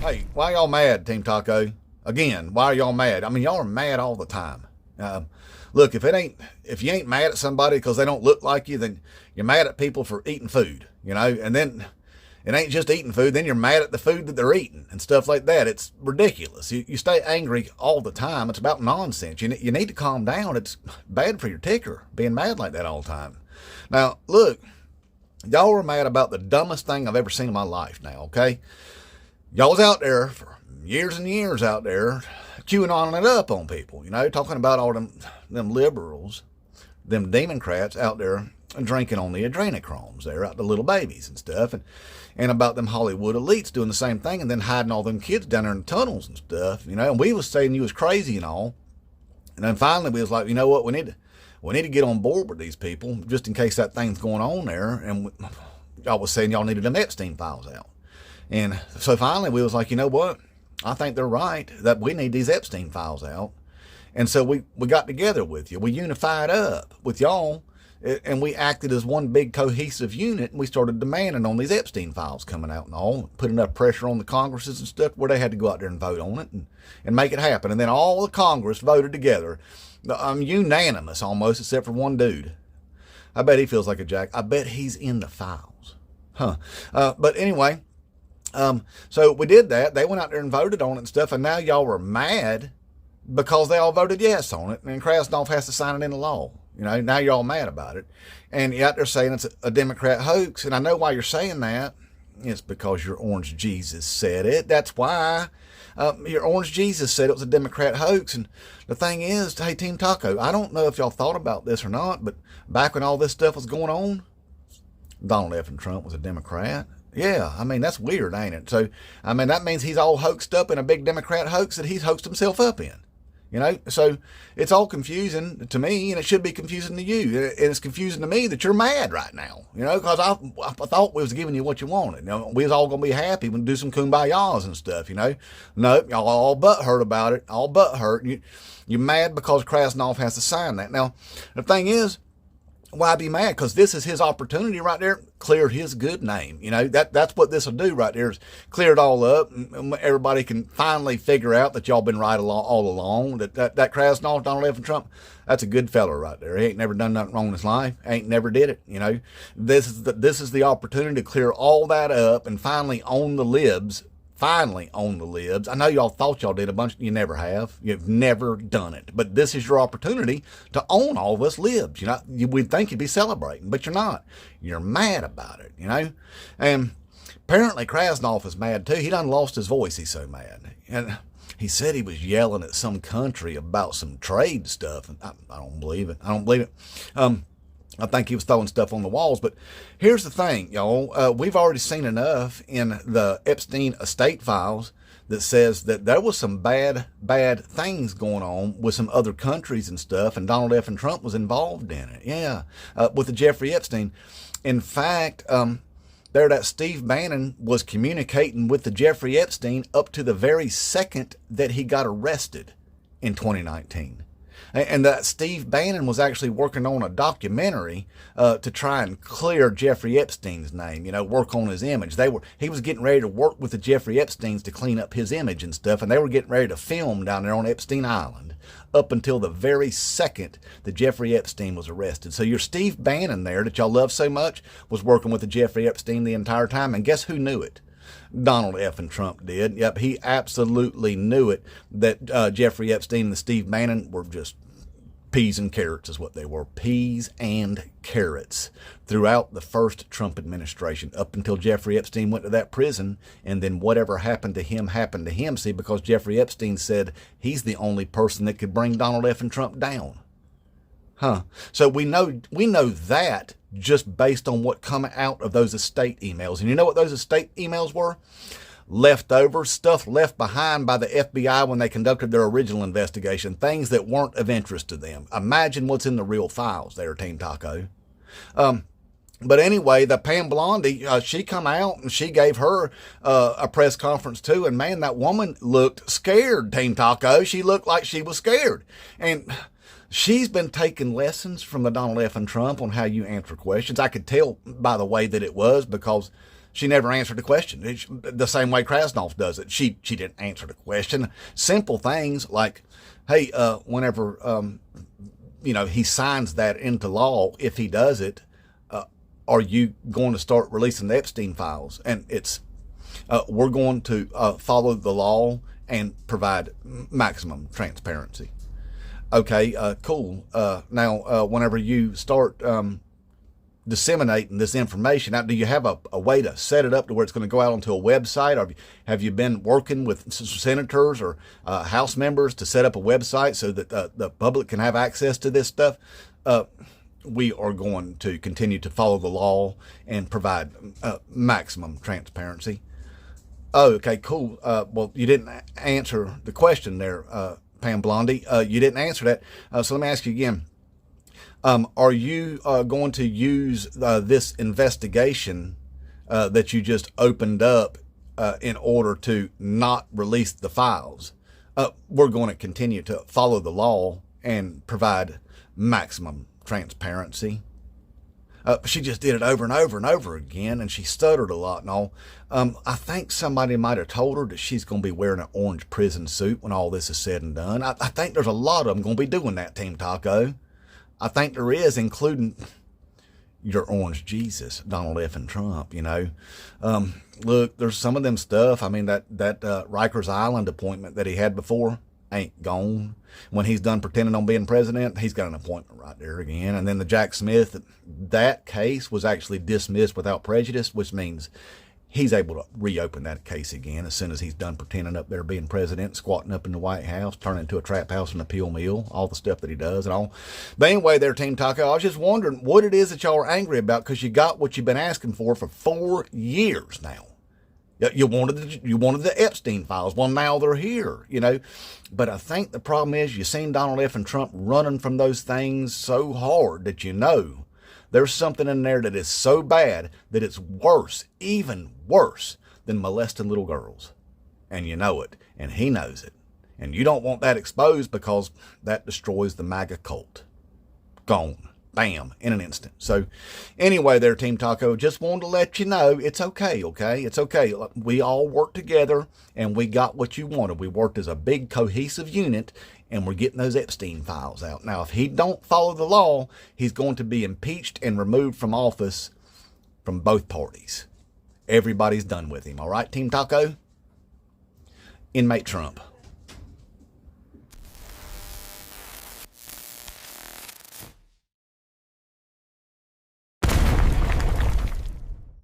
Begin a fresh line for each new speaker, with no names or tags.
Hey, why y'all mad, Team Taco? Again, why are y'all mad? I mean, y'all are mad all the time. Look, if you ain't mad at somebody because they don't look like you, then you're mad at people for eating food, and then it ain't just eating food, then you're mad at the food that they're eating and stuff like that. It's ridiculous. You stay angry all the time. It's about nonsense. You need to calm down. It's bad for your ticker, being mad like that all the time. Now, look, y'all were mad about the dumbest thing I've ever seen in my life now, okay? Y'all was out there for years and years out there queuing on it up on people, talking about all them liberals, them Democrats out there drinking on the adrenochromes there, out the little babies and stuff, and about them Hollywood elites doing the same thing and then hiding all them kids down there in the tunnels and stuff, and we was saying you was crazy and all. And then finally we was like, you know what, we need to get on board with these people just in case that thing's going on there. And y'all was saying y'all needed them Epstein files out. And so finally we was like, you know what? I think they're right that we need these Epstein files out. And so we got together with you. We unified up with y'all, and we acted as one big cohesive unit, and we started demanding on these Epstein files coming out and all, putting enough pressure on the Congresses and stuff where they had to go out there and vote on it and make it happen. And then all the Congress voted together, unanimous almost, except for one dude. I bet he feels like a jack. I bet he's in the files. But anyway, so we did that. They went out there and voted on it and stuff, and now y'all were mad because they all voted yes on it, and Krasnov has to sign it into law. Now you're all mad about it, and you're out there saying it's a Democrat hoax. And I know why you're saying that. It's because your orange Jesus said it. That's why. Your orange Jesus said it was a Democrat hoax. And the thing is, hey, Team Taco, I don't know if y'all thought about this or not, but back when all this stuff was going on, Donald F. and Trump was a Democrat. Yeah, I mean, that's weird, ain't it? So, I mean, that means he's all hoaxed up in a big Democrat hoax that he's hoaxed himself up in. So it's all confusing to me, and it should be confusing to you. And it's confusing to me that you're mad right now, because I thought we was giving you what you wanted. We was all going to be happy and do some kumbayas and stuff, No, y'all all but hurt about it, all but hurt. You're mad because Krasnov has to sign that. Now, the thing is, why be mad? Because this is his opportunity right there. Clear his good name. That's what this will do right there, is clear it all up. And everybody can finally figure out that y'all been right all along. That Krasnov, Donald F. and Trump, that's a good fella right there. He ain't never done nothing wrong in his life. Ain't never did it. This is the opportunity to clear all that up and finally own the libs. Finally own the libs. I know y'all thought y'all did a bunch. You never have. You've never done it. But this is your opportunity to own all of us libs. We'd think you'd be celebrating, but you're not. You're mad about it, And apparently Krasnov is mad too. He done lost his voice. He's so mad. And he said he was yelling at some country about some trade stuff. And I don't believe it. I don't believe it. I think he was throwing stuff on the walls. But here's the thing, y'all. We've already seen enough in the Epstein estate files that says that there was some bad things going on with some other countries and stuff, and Donald F. and Trump was involved in it. Yeah, with the Jeffrey Epstein. In fact, that Steve Bannon was communicating with the Jeffrey Epstein up to the very second that he got arrested in 2019. And that Steve Bannon was actually working on a documentary to try and clear Jeffrey Epstein's name, work on his image. He was getting ready to work with the Jeffrey Epsteins to clean up his image and stuff, and they were getting ready to film down there on Epstein Island up until the very second that Jeffrey Epstein was arrested. So your Steve Bannon there that y'all love so much was working with the Jeffrey Epstein the entire time, and guess who knew it? Donald F. and Trump did. Yep, he absolutely knew it, that Jeffrey Epstein and Steve Bannon were just peas and carrots is what they were. Peas and carrots throughout the first Trump administration up until Jeffrey Epstein went to that prison, and then whatever happened to him happened to him. See, because Jeffrey Epstein said he's the only person that could bring Donald F. and Trump down. So we know that just based on what come out of those estate emails. And you know what those estate emails were? Leftover stuff left behind by the FBI when they conducted their original investigation, things that weren't of interest to them. Imagine what's in the real files there, Team Taco. But anyway, the Pam Blondie, she come out and she gave her a press conference too. And man, that woman looked scared, Team Taco. She looked like she was scared. And she's been taking lessons from the Donald F. and Trump on how you answer questions. I could tell by the way that it was, because She never answered the question. The same way Krasnoff does it. She didn't answer the question. Simple things like, hey, whenever he signs that into law, if he does it, are you going to start releasing the Epstein files? And it's we're going to follow the law and provide maximum transparency. Okay, cool. Now, whenever you start disseminating this information out, do you have a way to set it up to where it's going to go out onto a website? Or have you been working with senators or House members to set up a website so that the public can have access to this stuff? We are going to continue to follow the law and provide maximum transparency. Oh, okay, cool. Well, you didn't answer the question there, Pam Blondie. You didn't answer that. So let me ask you again. Are you going to use this investigation that you just opened up in order to not release the files? We're going to continue to follow the law and provide maximum transparency. She just did it over and over and over again, and she stuttered a lot and all. I think somebody might have told her that she's going to be wearing an orange prison suit when all this is said and done. I think there's a lot of them going to be doing that, Team Taco. I think there is, including your orange Jesus, Donald F. and Trump, Look, there's some of them stuff. I mean, that Rikers Island appointment that he had before ain't gone. When he's done pretending on being president, he's got an appointment right there again. And then the Jack Smith, that case was actually dismissed without prejudice, which means he's able to reopen that case again as soon as he's done pretending up there being president, squatting up in the White House, turning into a trap house and a pill mill, all the stuff that he does and all. But anyway, there, Team Taco, I was just wondering what it is that y'all are angry about, because you got what you've been asking for 4 years now. You wanted the Epstein files. Well, now they're here, But I think the problem is you've seen Donald F. and Trump running from those things so hard that there's something in there that is so bad that it's worse, even worse than molesting little girls. And you know it, and he knows it. And you don't want that exposed because that destroys the MAGA cult. Gone. Bam, in an instant. So anyway there, Team Taco, just wanted to let you know it's okay, okay? It's okay. We all worked together and we got what you wanted. We worked as a big cohesive unit and we're getting those Epstein files out. Now, if he don't follow the law, he's going to be impeached and removed from office from both parties. Everybody's done with him. All right, Team Taco? Inmate Trump.